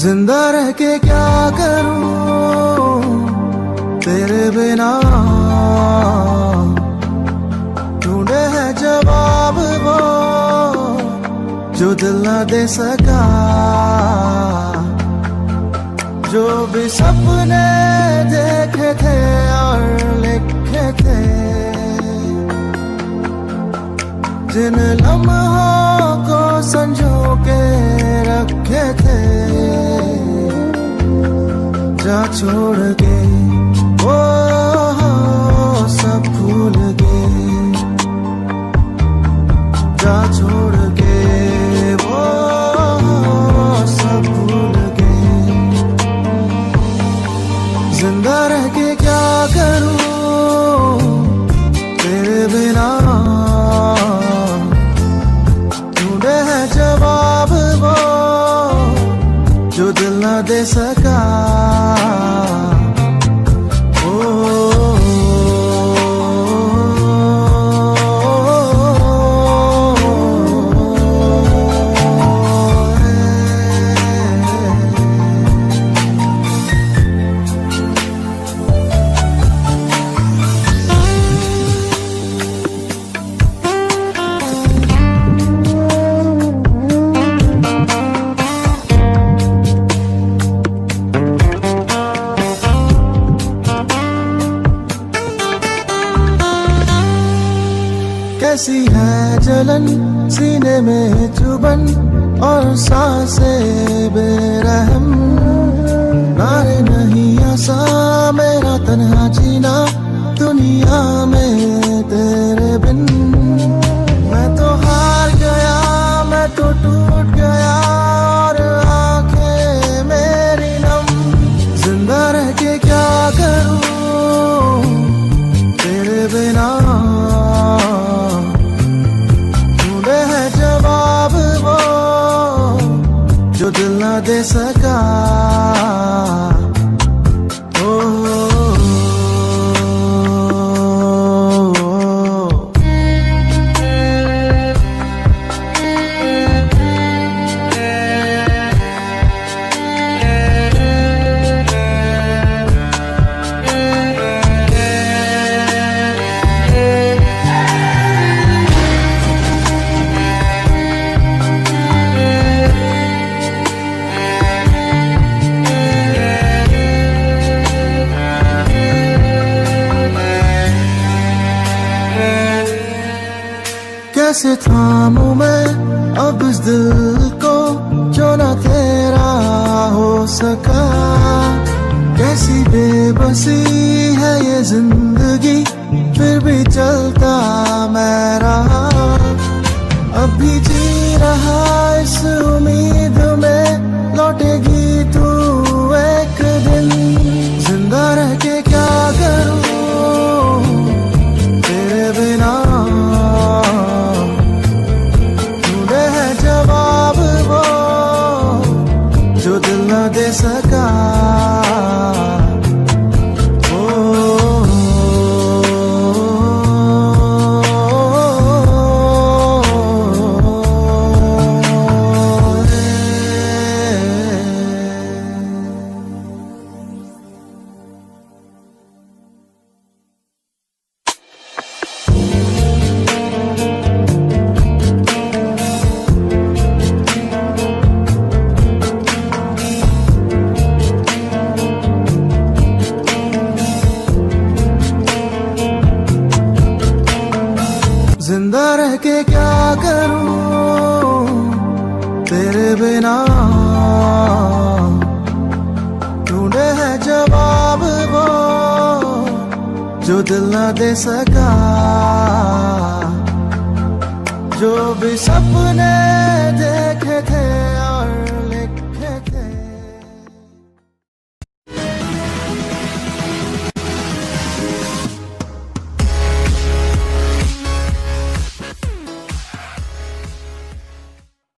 जिंदा रह के क्या करूं तेरे बिना, ढूंढे है जवाब वो जो दिल न दे सका, जो भी सपने देखे थे और लिखे थे, जिन लम्हों को संजो के रखे थे, जा छोड़ के वो सब भूल गए, जा छोड़ के वो सब भूल गए। जिंदा रह के क्या करूं तेरे बिना, ढूंढे है जवाब वो जो दिल न दे सका। कैसी है जलन सीने में चुभन और सांसें बेरहम, नारे नहीं आसा मेरा तन्हा जीना दुनिया में तेरे बिन। मैं तो हार गया, मैं तो टूट गया और आंखें मेरी नम। जिंदा रह के क्या करूं तेरे बिना, जो दिल न दे सका। कैसे थामूं मैं अब इस दिल को जो न तेरा हो सका, कैसी बेबसी है ये जिंदगी फिर भी चलता मैं रहा। अब भी जी रहा इस उम्मीद में लौटेगी तू एक दिन। जिंदा रह के क्या करूं तेरे बिना, जो दिल न दे सका। जिंदा रह के क्या करूं तेरे बिना, ढूंढे है जवाब वो जो दिल न दे सका, जो भी सपने